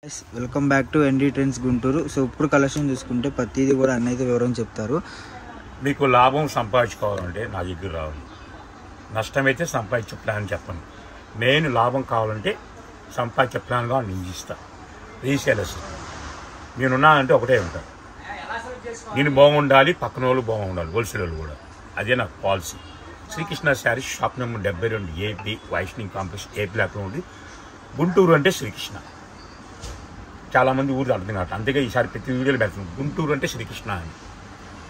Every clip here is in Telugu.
Welcome back to ND trends Guntur. So ఇప్పుడు కలెక్షన్ చూసుకుంటే ప్రతిదీ కూడా అన్న అయితే వివరం చెప్తారు. మీకు లాభం సంపాదించుకోవాలంటే నా దగ్గర రావాలి, నష్టమైతే సంపాదించే ప్లాన్ చెప్పండి. నేను లాభం కావాలంటే సంపాదించే ప్లాన్గా నేను ఇస్తా. రీసేలర్స్ నేనున్నా అంటే ఒకటే ఉంటాను, నేను బాగుండాలి, పక్కన వాళ్ళు బాగుండాలి, హోల్సేల్ వాళ్ళు కూడా. అదే నాకు policy. Srikrishna sari shop number 72 AP Vaishnavi complex A బ్లాక్లో ఉంది. గుంటూరు అంటే శ్రీకృష్ణ. చాలామంది ఊరు అర్థం కావట్లేదు, అందుకే ఈసారి ప్రతి వీడియోలు పెడుతుంది. గుంటూరు అంటే శ్రీకృష్ణ అని,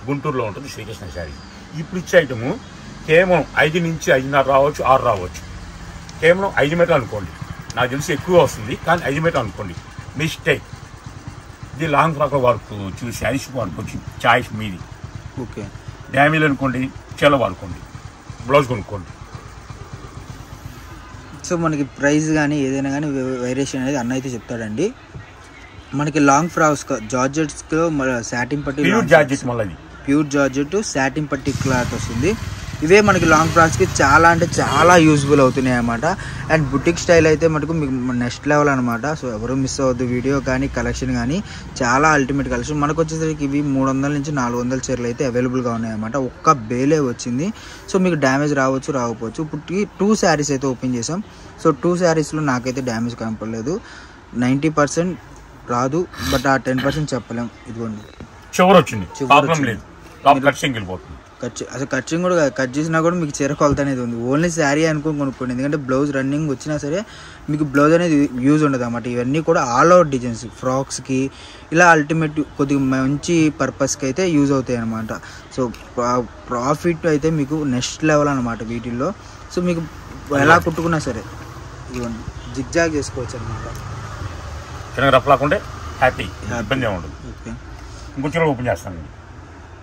గుంటూరులో ఉంటుంది శ్రీకృష్ణ శారీ. ఇప్పుడు ఇచ్చే ఐటము కేవలం 5 నుంచి 5.5 రావచ్చు, 6 రావచ్చు. కేవలం 5 మీటర్లు అనుకోండి. నాకు తెలిసి ఎక్కువ వస్తుంది, కానీ 5 మీటర్లు అనుకోండి. మిస్టేక్. ఇది లాంగ్ ఫ్రాక్ వర్క్ చూసి శారీస్ వాడుకోవచ్చు, చాయిస్ మీది. ఓకే, డ్యామేజ్ అనుకోండి, చీల వాడుకోండి, బ్లౌజ్ కొనుక్కోండి. సో మనకి ప్రైస్ కానీ ఏదైనా కానీ వేరియేషన్ అనేది అన్న అయితే చెప్తాడండి. మనకి లాంగ్ ఫ్రాక్స్ జార్జెట్స్లో సాటిన్ పట్టి, ప్యూర్ జార్జెట్ సాటిన్ పట్టి క్లాత్ వస్తుంది. ఇవే మనకి లాంగ్ ఫ్రాక్స్కి చాలా అంటే చాలా యూజ్ఫుల్ అవుతున్నాయి అన్నమాట. అండ్ బుటిక్ స్టైల్ అయితే మనకు మీకు నెక్స్ట్ లెవెల్ అనమాట. సో ఎవరు మిస్ అవ్వద్దు, వీడియో కానీ కలెక్షన్ కానీ చాలా అల్టిమేట్ కలెక్షన్. మనకు వచ్చేసరికి ఇవి 300 నుంచి 400 చీరలు అయితే అవైలబుల్గా ఉన్నాయన్నమాట. ఒక్క బేలే వచ్చింది. సో మీకు డ్యామేజ్ రావచ్చు, రాకపోవచ్చు. ఇప్పుడు 2 శారీస్ అయితే ఓపెన్ చేసాం. సో 2 శారీస్లో నాకైతే డ్యామేజ్ కనపడలేదు. 90% రాదు, బట్ ఆ 10% చెప్పలేం. ఇదిగోండి చివరి వచ్చింది, ప్రాబ్లం లేదు. అసలు కట్చింగ్ కూడా కట్ చేసినా కూడా మీకు చీర కొలత అనేది ఉంది. ఓన్లీ శారీ అనుకుని కొనుక్కోండి, ఎందుకంటే బ్లౌజ్ రన్నింగ్ వచ్చినా సరే మీకు బ్లౌజ్ అనేది యూజ్ ఉండదు అన్నమాట. ఇవన్నీ కూడా ఆల్ ఓవర్ డిజైన్స్ ఫ్రాక్స్కి ఇలా అల్టిమేట్ కొద్దిగా మంచి పర్పస్కి అయితే యూజ్ అవుతాయి అన్నమాట. సో ప్రాఫిట్ అయితే మీకు నెక్స్ట్ లెవెల్ అనమాట వీటిల్లో. సో మీకు ఎలా కుట్టుకున్నా సరే ఇదిగోండి జిగ్జాగ్ చేసుకోవచ్చు అనమాట. హ్యాపీ, ఇబ్బంది ఉండదు. ఓకే, ఇంకొంచెం ఓపెన్ చేస్తాను.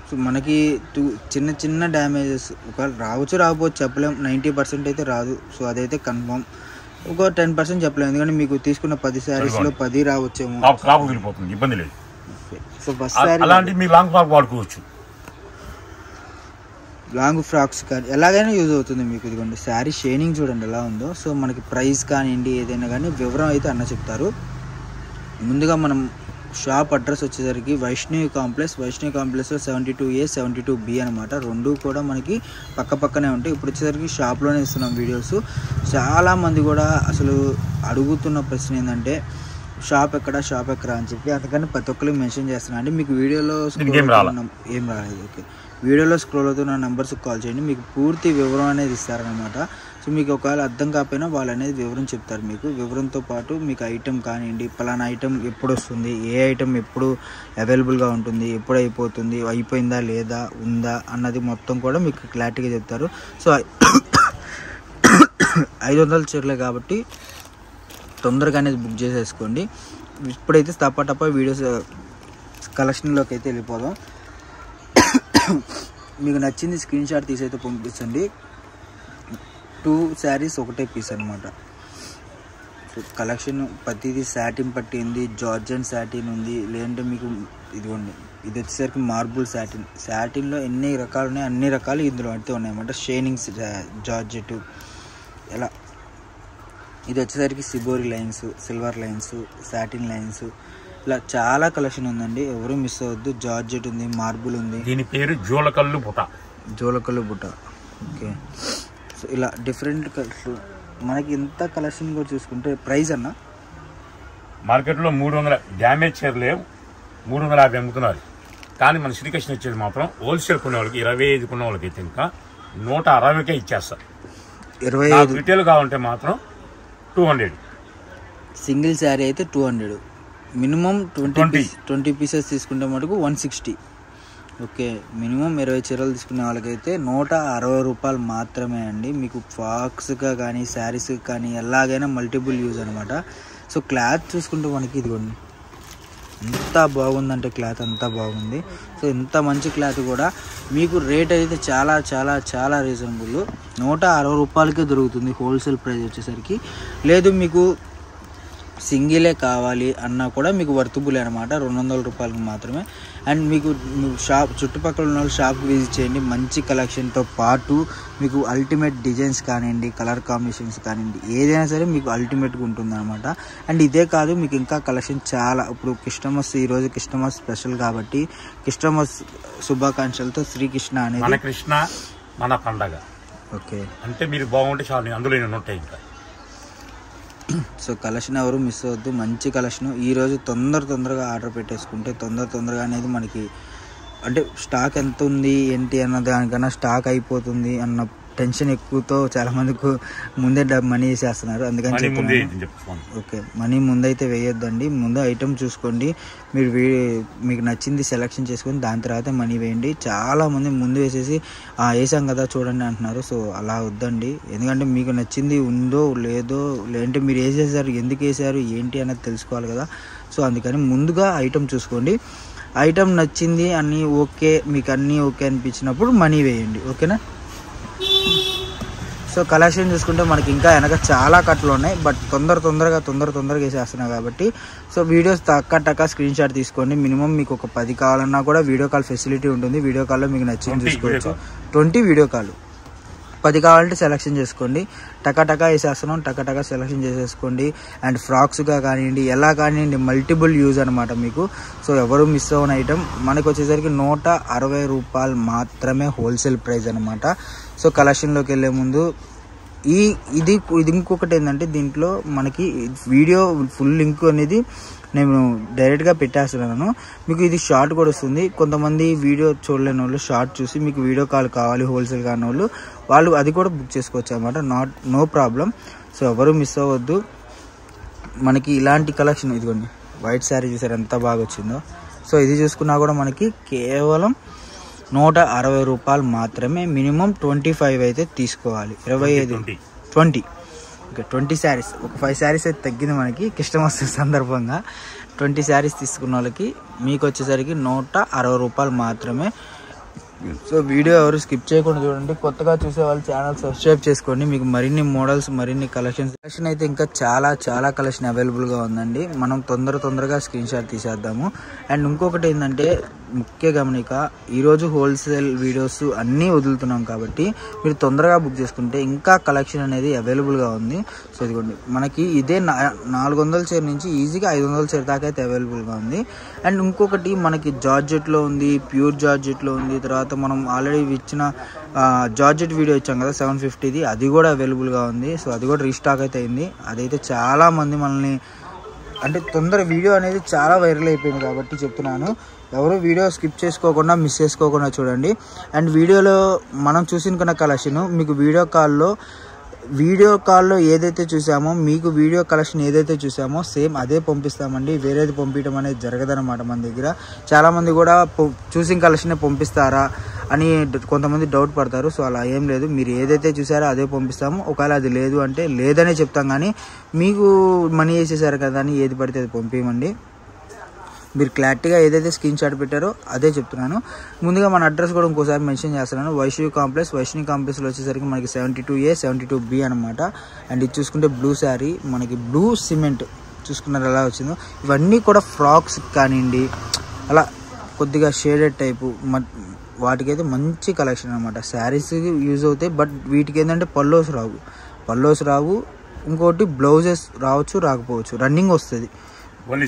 సో మనకి చిన్న చిన్న డ్యామేజెస్ ఒకవేళ రావచ్చు, రాకపోవచ్చు చెప్పలేం. 90% అయితే రాదు, సో అదైతే కన్ఫర్మ్. ఒక 10% చెప్పలేము, ఎందుకంటే మీకు తీసుకున్న 10 శారీస్లో 10 రావచ్చేమో. ఇబ్బంది లేదు. So first sari long frock వాడుకోవచ్చు, లాంగ్ ఫ్రాక్స్ కానీ ఎలాగైనా యూజ్ అవుతుంది మీకు. ఇదిగోండి శారీ షైనింగ్ చూడండి ఎలా ఉందో. సో మనకి ప్రైస్ కానివ్వండి ఏదైనా కానీ వివరం అయితే అన్న చెప్తారు. ముందుగా మనం షాప్ అడ్రస్ వచ్చేసరికి వైష్ణవి కాంప్లెక్స్లో 72A 72B అనమాట. రెండు కూడా మనకి పక్క పక్కనే ఉంటాయి. ఇప్పుడు వచ్చేసరికి షాప్లోనే ఇస్తున్నాం వీడియోస్. చాలామంది కూడా అసలు అడుగుతున్న ప్రశ్న ఏంటంటే షాప్ ఎక్కడ అని చెప్పి, అందుకని ప్రతి ఒక్కరికి మెన్షన్ చేస్తున్నాను అండి. మీకు వీడియోలో ఏం రాలేదు. ఓకే, వీడియోలో స్క్రోల్ అవుతున్న నెంబర్స్కి కాల్ చేయండి, మీకు పూర్తి వివరం అనేది ఇస్తారనమాట. సో మీకు ఒకవేళ అర్థం కాకపోయినా వాళ్ళు అనేది వివరం చెప్తారు మీకు. వివరంతో పాటు మీకు ఐటెం కానివ్వండి, పలానా ఐటెం ఎప్పుడు వస్తుంది, ఏ ఐటెం ఎప్పుడు అవైలబుల్గా ఉంటుంది, ఎప్పుడు అయిపోతుంది, అయిపోయిందా లేదా ఉందా అన్నది మొత్తం కూడా మీకు క్లారిటీగా చెప్తారు. సో 500 చీరలే కాబట్టి తొందరగా అనేది బుక్ చేసేసుకోండి. ఇప్పుడైతే టపా వీడియోస్ కలెక్షన్లోకి అయితే వెళ్ళిపోదాం. మీకు నచ్చింది స్క్రీన్ షాట్ తీసి అయితే పంపించండి. 2 శారీస్ ఒకటే పీస్ అనమాట. కలెక్షన్ ప్రతిదీ సాటిన్ పట్టి ఉంది, జార్జెట్ సాటిన్ ఉంది, లేదంటే మీకు ఇదిగోండి ఇది వచ్చేసరికి మార్బుల్ సాటిన్లో ఎన్ని రకాలు ఉన్నాయి అన్ని రకాలు ఇందులో అయితే ఉన్నాయన్నమాట. షైనింగ్స్ జార్జెట్ ఎలా, ఇది వచ్చేసరికి shibori lines, silver lines, satin lines, ఇలా చాలా కలెక్షన్ ఉందండి. ఎవరు మిస్ అవ్వద్దు. జార్జెట్ ఉంది, మార్బుల్ ఉంది, దీని పేరు జోలకల్లు బుట్ట. ఓకే, సో ఇలా డిఫరెంట్ మనకి ఇంత కలెక్షన్ కూడా చూసుకుంటే ప్రైస్ అన్న మార్కెట్లో 300 డ్యామేజ్ చీరలే 350 అమ్ముతున్నారు. కానీ మన శ్రీకృష్ణ ఇచ్చేది మాత్రం హోల్సేల్ కొనే వాళ్ళకి 25 కొనే వాళ్ళకి అయితే ఇంకా 160కే ఇచ్చేస్తారు. 25 రిటైల్ కావాలంటే మాత్రం 200. సింగిల్ శారీ అయితే 200, మినిమం 20 పీసెస్ తీసుకుంటే మటుకు 160. ఓకే, మినిమం 20 చీరలు తీసుకునే వాళ్ళకైతే 160 రూపాయలు మాత్రమే అండి. మీకు ఫ్రాక్స్గా కానీ శారీస్కి కానీ ఎలాగైనా మల్టిపుల్ యూజ్ అనమాట. సో క్లాత్ చూసుకుంటే మనకి ఇదిగోండి ఎంత బాగుందంటే క్లాత్ అంతా బాగుంది. సో ఇంత మంచి క్లాత్ కూడా మీకు రేట్ అయితే చాలా చాలా చాలా రీజనబుల్. 160 రూపాయలకే దొరుకుతుంది హోల్సేల్ ప్రైస్ వచ్చేసరికి. లేదు మీకు సింగిలే కావాలి అన్నా కూడా మీకు వర్తబుల్ అనమాట, 200 రూపాయలకు మాత్రమే. అండ్ మీకు షాప్ చుట్టుపక్కల ఉన్న షాప్కి విజిట్ చేయండి. మంచి కలెక్షన్తో పాటు మీకు అల్టిమేట్ డిజైన్స్ కానివ్వండి, కలర్ కాంబినేషన్స్ కానివ్వండి, ఏదైనా సరే మీకు అల్టిమేట్గా ఉంటుంది అనమాట. అండ్ ఇదే కాదు, మీకు ఇంకా కలెక్షన్ చాలా. ఇప్పుడు క్రిస్టమస్, ఈరోజు క్రిస్టమస్ స్పెషల్ కాబట్టి క్రిస్టమస్ శుభాకాంక్షలతో శ్రీకృష్ణ అనేది మన కృష్ణ మన పండగ. ఓకే, అంటే మీరు బాగుంటే చాలు, అందులో ఉంటాయి ఇంకా. సో కలెక్షన్ ఎవరు మిస్ అవ్వద్దు, మంచి కలెక్షన్. ఈరోజు తొందరగా ఆర్డర్ పెట్టేసుకుంటే తొందరగా అనేది మనకి అంటే స్టాక్ ఎంత ఉంది ఏంటి అన్న దానికన్నా స్టాక్ అయిపోతుంది అన్న టెన్షన్ ఎక్కువతో చాలా మందికి ముందే మనీ వేసేస్తున్నారు. అందుకని చెప్తున్నాను. ఓకే, మనీ ముందైతే వేయొద్దండి, ముందు ఐటమ్ చూసుకోండి. మీరు మీకు నచ్చింది సెలెక్షన్ చేసుకొని దాని తర్వాత మనీ వేయండి. చాలామంది ముందు వేసేసి వేసాం కదా చూడండి అంటున్నారు. సో అలా వద్దండి, ఎందుకంటే మీకు నచ్చింది ఉందో లేదో, లేదంటే మీరు వేసేసారు ఎందుకు వేసారు ఏంటి అనేది తెలుసుకోవాలి కదా. సో అందుకని ముందుగా ఐటమ్ చూసుకోండి. ఐటమ్ నచ్చింది అన్నీ ఓకే, మీకు అన్నీ ఓకే అనిపించినప్పుడు మనీ వేయండి. ఓకేనా. సో కలెక్షన్ చూసుకుంటే మనకి ఇంకా వెనక చాలా కట్లు ఉన్నాయి, బట్ తొందరగా వేసేస్తున్నాయి కాబట్టి సో వీడియోస్ టక్క స్క్రీన్ షాట్ తీసుకోండి. మినిమం మీకు ఒక 10 కావాలన్నా కూడా వీడియో కాల్ ఫెసిలిటీ ఉంటుంది. వీడియో కాల్లో మీకు నచ్చింది చూసుకోవచ్చు. 20 వీడియో కాల్, 10 కావాలంటే సెలెక్షన్ చేసుకోండి. టకా వేసేస్తున్నాం, టకా సెలెక్షన్ చేసేసుకోండి. అండ్ ఫ్రాక్స్గా కానివ్వండి, ఎలా కానివ్వండి, మల్టిపుల్ యూజ్ అనమాట మీకు. సో ఎవరు మిస్ అవ్వని ఐటమ్ మనకు వచ్చేసరికి 160 రూపాయలు మాత్రమే హోల్సేల్ ప్రైస్ అనమాట. సో కలెక్షన్లోకి వెళ్ళే ముందు ఇది ఇంకొకటి ఏంటంటే, దీంట్లో మనకి వీడియో ఫుల్ లింక్ అనేది నేను డైరెక్ట్గా పెట్టేస్తున్నాను. మీకు ఇది షార్ట్ కూడా వస్తుంది. కొంతమంది వీడియో చూడలేని వాళ్ళు షార్ట్ చూసి మీకు వీడియో కాల్ కావాలి హోల్సేల్ కాని వాళ్ళు అది కూడా బుక్ చేసుకోవచ్చు అనమాట. No problem. సో ఎవరు మిస్ అవ్వద్దు. మనకి ఇలాంటి కలెక్షన్ ఇదిగోండి, వైట్ శారీ చూసారు ఎంత బాగా వచ్చిందో. సో ఇది చూసుకున్నా కూడా మనకి కేవలం 160 రూపాయలు మాత్రమే. మినిమం 25 అయితే తీసుకోవాలి. 20 ఓకే, 20 శారీస్, ఒక 5 శారీస్ అయితే తగ్గింది మనకి క్రిస్టమస్ సందర్భంగా. 20 శారీస్ తీసుకున్న వాళ్ళకి మీకు వచ్చేసరికి 160 రూపాయలు మాత్రమే. సో వీడియో ఎవరు స్కిప్ చేయకుండా చూడండి. కొత్తగా చూసే వాళ్ళు ఛానల్ సబ్స్క్రైబ్ చేసుకోండి. మీకు మరిన్ని మోడల్స్, మరిన్ని కలెక్షన్ అయితే ఇంకా చాలా కలెక్షన్ అవైలబుల్గా ఉందండి. మనం తొందరగా స్క్రీన్ షాట్ తీసేద్దాము. అండ్ ఇంకొకటి ఏంటంటే, ముఖ్య గమనిక, ఈరోజు హోల్సేల్ వీడియోస్ అన్నీ వదులుతున్నాం కాబట్టి మీరు తొందరగా బుక్ చేసుకుంటే ఇంకా కలెక్షన్ అనేది అవైలబుల్గా ఉంది. సో ఇదిగోండి, మనకి ఇదే 400 చీర నుంచి ఈజీగా 500 చీర దాకా అయితే అవైలబుల్గా ఉంది. అండ్ ఇంకొకటి మనకి జార్జెట్లో ఉంది, ప్యూర్ జార్జెట్లో ఉంది. తర్వాత మనం ఆల్రెడీ ఇచ్చిన జార్జెట్ వీడియో ఇచ్చాం కదా 750ది, అది కూడా అవైలబుల్గా ఉంది. సో అది కూడా రీస్టాక్ అయితే అయింది. అదైతే చాలామంది మనల్ని అంటే వీడియో అనేది చాలా వైరల్ అయిపోయింది కాబట్టి చెప్తున్నాను. ఎవరు వీడియో స్కిప్ చేసుకోకుండా మిస్ చేసుకోకుండా చూడండి. అండ్ వీడియోలో మనం చూసిన కలెక్షన్ మీకు వీడియో కాల్లో ఏదైతే చూసామో, మీకు వీడియో కలెక్షన్ ఏదైతే చూసామో సేమ్ అదే పంపిస్తామండి. వేరేది పంపించడం అనేది జరగదన్నమాట మన దగ్గర. చాలామంది కూడా చూసిన కలెక్షనే పంపిస్తారా అని కొంతమంది డౌట్ పడతారు. సో అలా ఏం లేదు, మీరు ఏదైతే చూసారో అదే పంపిస్తాము. ఒకవేళ అది లేదు అంటే లేదనే చెప్తాం, కానీ మీకు మనీ వేసేసారు కదా అని ఏది పడితే అది పంపించమండి. మీరు క్లారిటీగా ఏదైతే స్క్రీన్ షాట్ పెట్టారో అదే చెప్తున్నాను. ముందుగా మన అడ్రస్ కూడా ఇంకోసారి మెన్షన్ చేస్తున్నాను. వైష్ణవి కాంప్లెక్స్లో వచ్చేసరికి మనకి 72A 72B అనమాట. అండ్ ఇది చూసుకుంటే బ్లూ శారీ, మనకి బ్లూ సిమెంట్ చూసుకున్నారు ఎలా వచ్చిందో. ఇవన్నీ కూడా ఫ్రాక్స్ కానివ్వండి, అలా కొద్దిగా షేడెడ్ టైపు వాటికైతే మంచి కలెక్షన్ అనమాట. శారీస్కి యూజ్ అవుతాయి, బట్ వీటికి ఏంటంటే పల్లోస్ రావు. ఇంకోటి బ్లౌజెస్ రావచ్చు, రాకపోవచ్చు, రన్నింగ్ వస్తుంది. ఓన్లీ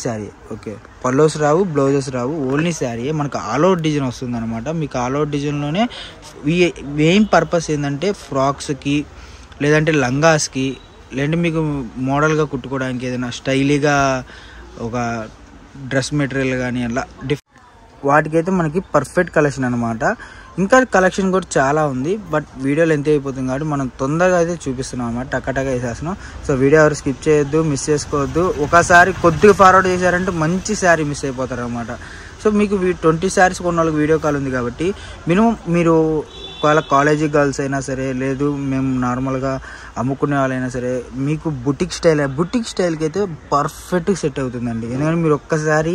శారీ. ఓకే, పల్లోస్ రావు, బ్లౌజెస్ రావు, ఓన్లీ శారీ. మనకు ఆల్ అవుట్ డిజైన్ వస్తుంది అనమాట. మీకు ఆల్ అవుట్ డిజైన్లోనే మెయిన్ పర్పస్ ఏంటంటే ఫ్రాక్స్కి, లేదంటే లంగాస్కి, లేదంటే మీకు మోడల్గా కుట్టుకోవడానికి ఏదైనా స్టైలీగా ఒక డ్రెస్ మెటీరియల్ కానీ అలా వాటికైతే మనకి పర్ఫెక్ట్ కలెక్షన్ అనమాట. ఇంకా కలెక్షన్ కూడా చాలా ఉంది, బట్ వీడియోలు ఎంత అయిపోతుంది కాబట్టి మనం తొందరగా అయితే చూపిస్తున్నాం అనమాట. టక్కటగా వేసేస్తున్నాం. సో వీడియో ఎవరు స్కిప్ చేయొద్దు, మిస్ చేసుకోవద్దు. ఒకసారి కొద్దిగా ఫార్వర్డ్ చేశారంటే మంచి శారీ మిస్ అయిపోతారు అనమాట. సో మీకు 20 శారీస్ కొన్న వాళ్ళకి వీడియో కాల్ ఉంది కాబట్టి మినిమం మీరు ఒకవేళ కాలేజీ గర్ల్స్ అయినా సరే, లేదు మేము నార్మల్గా అమ్ముకునే వాళ్ళైనా సరే, మీకు బుటిక్ స్టైల్కి అయితే పర్ఫెక్ట్గా సెట్ అవుతుందండి. ఎందుకంటే మీరు ఒక్కసారి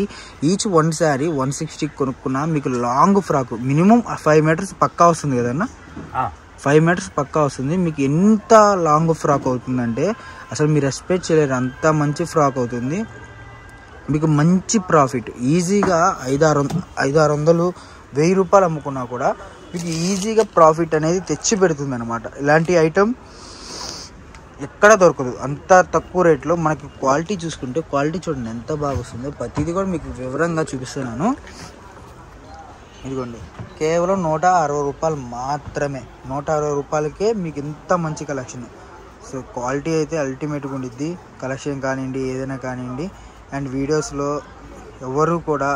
ఈచ్ 1 శారీ 160 కొనుక్కున్నా మీకు లాంగ్ ఫ్రాక్ మినిమం 5 మీటర్స్ పక్కా వస్తుంది కదన్నా. 5 మీటర్స్ పక్కా వస్తుంది. మీకు ఎంత లాంగ్ ఫ్రాక్ అవుతుందంటే అసలు మీరు ఎక్స్పెక్ట్ చేయలేరు, అంత మంచి ఫ్రాక్ అవుతుంది. మీకు మంచి ప్రాఫిట్, ఈజీగా 500-600 ₹1000 అమ్ముకున్నా కూడా మీకు ఈజీగా ప్రాఫిట్ అనేది తెచ్చి పెడుతుంది అనమాట. ఇలాంటి ఐటమ్ ఎక్కడ దొరకదు అంత తక్కువ రేట్లో. మనకి క్వాలిటీ చూసుకుంటే క్వాలిటీ చూడండి ఎంత బాగా వస్తుందో. ప్రతిదీ కూడా మీకు వివరంగా చూపిస్తున్నాను. ఇదిగోండి, కేవలం ₹160 మాత్రమే. ₹160కే మీకు ఇంత మంచి కలెక్షన్. సో క్వాలిటీ అయితే అల్టిమేట్గా ఉండిద్ది. కలెక్షన్ కానివ్వండి, ఏదైనా కానివ్వండి. అండ్ వీడియోస్లో ఎవరు కూడా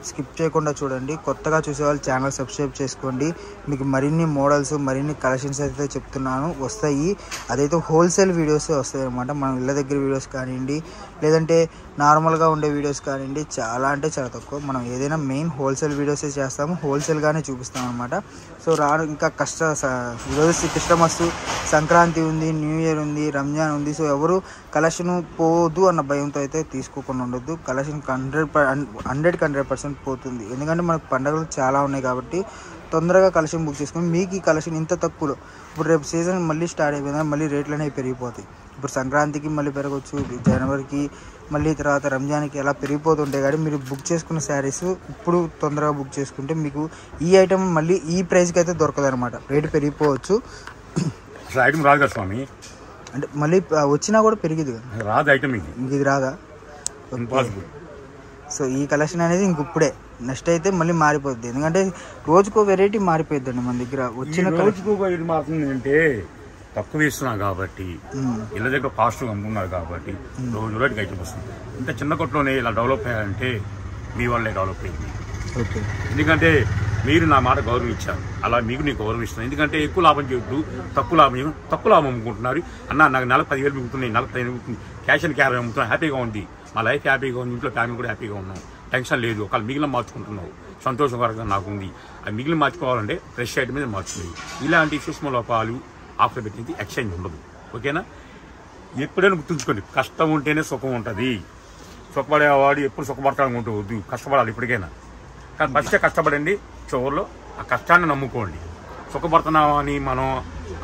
స్కిప్ చేయకుండా చూడండి. కొత్తగా చూసేవాళ్ళు ఛానల్ సబ్స్క్రైబ్ చేసుకోండి. మీకు మరిన్ని మోడల్స్, మరిన్ని కలెక్షన్స్ అయితే చెప్తున్నాను వస్తాయి. అదైతే హోల్సేల్ వీడియోస్ వస్తాయి అనమాట. మనం ఇళ్ళ దగ్గర వీడియోస్ కానివ్వండి, లేదంటే నార్మల్గా ఉండే వీడియోస్ కానివ్వండి, చాలా అంటే చాలా తక్కువ. మనం ఏదైనా మెయిన్ హోల్సేల్ వీడియోసే చేస్తాము, హోల్సేల్గానే చూపిస్తాం అనమాట. సో ఇంకా ఈరోజు క్రిస్టమస్, సంక్రాంతి ఉంది, న్యూ ఇయర్ ఉంది, రంజాన్ ఉంది. సో ఎవరు కలెక్షన్ పోదు అన్న భయంతో అయితే తీసుకోకుండా ఉండొద్దు. కలెక్షన్ 100% పోతుంది. ఎందుకంటే మనకు పండుగలు చాలా ఉన్నాయి కాబట్టి తొందరగా కలెక్షన్ బుక్ చేసుకుని మీకు ఈ కలెక్షన్ ఇంత తక్కువలో. ఇప్పుడు రేపు సీజన్ మళ్ళీ స్టార్ట్ అయిపోయిందా, మళ్ళీ రేట్లు అనేవి పెరిగిపోతాయి. ఇప్పుడు సంక్రాంతికి మళ్ళీ పెరగవచ్చు, జనవరికి, మళ్ళీ తర్వాత రంజాన్కి ఎలా పెరిగిపోతుంటాయి. కానీ మీరు బుక్ చేసుకున్న శారీస్ ఇప్పుడు తొందరగా బుక్ చేసుకుంటే మీకు ఈ ఐటమ్ మళ్ళీ ఈ ప్రైస్కి అయితే దొరకదు అనమాట. రేటు పెరిగిపోవచ్చు. ఐటమ్ రాదు కదా స్వామి, అంటే మళ్ళీ వచ్చినా కూడా పెరిగిది కదా, రాదు ఐటమ్ ఇది రాదా. సో ఈ కలెక్షన్ అనేది ఇంక ఇప్పుడే, నెక్స్ట్ అయితే మళ్ళీ మారిపోద్ది. ఎందుకంటే రోజుకో వెరైటీ మారిపోద్దండి మన దగ్గర. వచ్చిన రోజుకో వెరైటీ మారుతుంది అంటే తక్కువ ఇస్తున్నాం కాబట్టి, ఇళ్ళ దగ్గర ఫాస్ట్గా అమ్ముకున్నారు కాబట్టి రోజు రోజుకి ఐటమ్ వస్తుంది. ఇంత చిన్న కొట్టులోనే ఇలా డెవలప్ అయ్యారంటే మీ వాళ్ళే డెవలప్ అయింది. ఓకే, ఎందుకంటే మీరు నా మాట గౌరవం ఇచ్చారు, అలా మీకు నేను గౌరవం ఇస్తున్నాను. ఎందుకంటే ఎక్కువ లాభం చేయొద్దు, తక్కువ లాభం అమ్ముకుంటున్నారు. అన్న నాకు నెలకు 10,000 మిగులుతున్నాయి, నెలకు 15,000 మిగులుతుంది, క్యాష్ అండ్ క్యారీ అమ్ముతున్నాను, హ్యాపీగా ఉంది, మా లైఫ్ హ్యాపీగా ఉంది, ఇంట్లో ఫ్యామిలీ కూడా హ్యాపీగా ఉన్నాం, టెన్షన్ లేదు. ఒకవేళ మిగిలిన మార్చుకుంటున్నావు, సంతోషకరంగా నాకు ఉంది. అది మిగిలిన మార్చుకోవాలంటే ఫ్రెష్ ఐటమ్ మీద మార్చుకుంది. ఇలాంటి సూక్ష్మ లోపాలు ఆఫ్టర్ పెట్టింది ఎక్స్చేంజ్ ఉండదు. ఓకేనా? ఎప్పుడైనా గుర్తుంచుకోండి, కష్టం ఉంటేనే సుఖం ఉంటుంది. సుఖపడేవాడు ఎప్పుడు సుఖపడతాడు వద్దు, కష్టపడాలి ఎప్పటికైనా. కానీ ఫస్ట్ కష్టపడండి, చివరిలో ఆ కష్టాన్ని నమ్ముకోండి. సుఖపడుతున్నామని మనం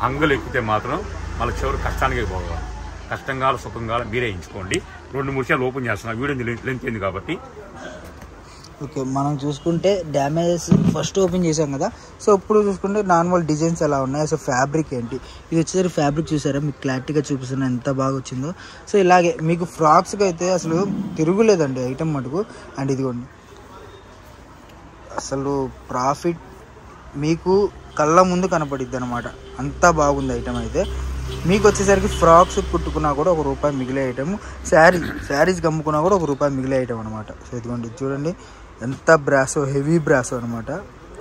అంగులు ఎక్కితే మాత్రం మళ్ళీ చివరి కష్టానికే పోవాలి. కష్టంగా సుఖంగా మీరే ఎంచుకోండి. 2-3 సార్లు ఓపెన్ చేస్తున్నా, వీడియో లెంత్ అయింది కాబట్టి. ఓకే, మనం చూసుకుంటే డ్యామేజెస్ ఫస్ట్ ఓపెన్ చేసాం కదా. సో ఇప్పుడు చూసుకుంటే నార్మల్ డిజైన్స్ ఎలా ఉన్నాయి, అసలు ఫ్యాబ్రిక్ ఏంటి. ఇది వచ్చేసరికి ఫ్యాబ్రిక్ చూసారా, మీకు క్లారిటీగా చూపిస్తున్నా ఎంత బాగా వచ్చిందో. సో ఇలాగే మీకు ఫ్రాక్స్కి అయితే అసలు తిరుగులేదండి ఐటమ్ మటుకు. అండ్ ఇదిగోండి, అసలు ప్రాఫిట్ మీకు కళ్ళ ముందు కనపడిద్ది అనమాట, అంతా బాగుంది ఐటమ్ అయితే. మీకు వచ్చేసరికి ఫ్రాక్స్ కుట్టుకున్నా కూడా ₹1 మిగిలే ఐటమ్, శారీస్ అమ్ముకున్నా కూడా ₹1 మిగిలే ఐటమ్ అనమాట. సో ఇదిగోండి చూడండి ఎంత బ్రాసో, హెవీ బ్రాసో అనమాట.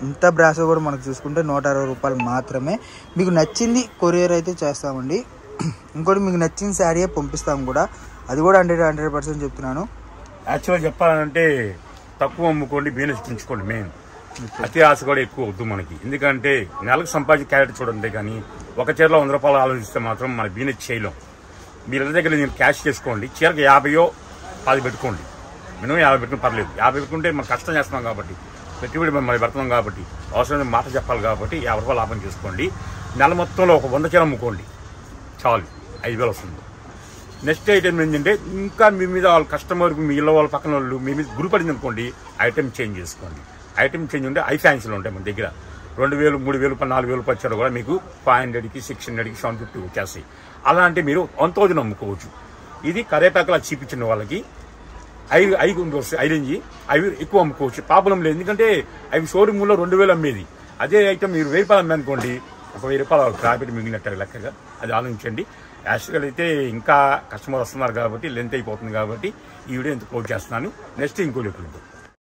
ఇంత బ్రాసో కూడా మనకు చూసుకుంటే ₹160 మాత్రమే. మీకు నచ్చింది కొరియర్ అయితే చేస్తామండి. ఇంకోటి మీకు నచ్చిన శారీ పంపిస్తాము కూడా, అది కూడా 100% చెప్తున్నాను. యాక్చువల్గా చెప్పాలంటే తక్కువ అమ్ముకోండి, బిజినెస్ పెంచుకోండి. మెయిన్ అతి ఆశ కూడా ఎక్కువ వద్దు మనకి. ఎందుకంటే నెలకు సంపాదించే క్యారెట్ చూడండి, కానీ ఒక చీరలో ₹100 ఆలోచిస్తే మాత్రం మన బిజినెస్ చేయలేం. మీరు ఇళ్ళ దగ్గర నేను క్యాష్ చేసుకోండి, చీరకు 50 పెట్టుకోండి, మినిమం 50 పెట్టుకుని పర్లేదు. 50 పెట్టుకుంటే మనం కష్టం చేస్తున్నాం కాబట్టి, పెట్టుబడి మనం పెడుతున్నాం కాబట్టి, అవసరమైన మాట చెప్పాలి కాబట్టి ₹50 లాభం చేసుకోండి. నెల మొత్తంలో ఒక 100 చీర అమ్ముకోండి చాలు, 5,000 వస్తుంది. నెక్స్ట్ ఐటమ్ ఏంటంటే ఇంకా మీ మీద వాళ్ళ కస్టమర్, మీ ఇళ్ళ వాళ్ళ పక్కన వాళ్ళు మీ మీద గురిపడింది అనుకోండి, ఐటమ్ చేంజ్ చేసుకోండి. ఐటమ్ చేంజ్ ఉంటే ఐ ఫ్యాన్సీలు ఉంటాయి మన దగ్గర. 2,000, 3,000, 4,000 వచ్చారు కూడా మీకు 500కి, 600కి, 750 వచ్చేస్తాయి. అలా అంటే మీరు 1,000 అమ్ముకోవచ్చు. ఇది కరేపాకలా చూపించిన వాళ్ళకి ఐరేంజ్ అవి ఎక్కువ అమ్ముకోవచ్చు, ప్రాబ్లం లేదు. ఎందుకంటే అవి షోరూమ్లో 2,000 అమ్మేది, అదే ఐటమ్ మీరు ₹1,000 అమ్మనుకోండి, ఒక ₹1,000 ప్రాఫిట్ మిగిలినట్టు లెక్కగా. అది ఆలోచించండి. యాక్చువల్గా అయితే ఇంకా కస్టమర్ వస్తున్నారు కాబట్టి లెంత్ అయిపోతుంది కాబట్టి ఈ వీడియో ఎంత క్లోజ్ చేస్తున్నాను. నెక్స్ట్ ఇంకో లెక్కలు.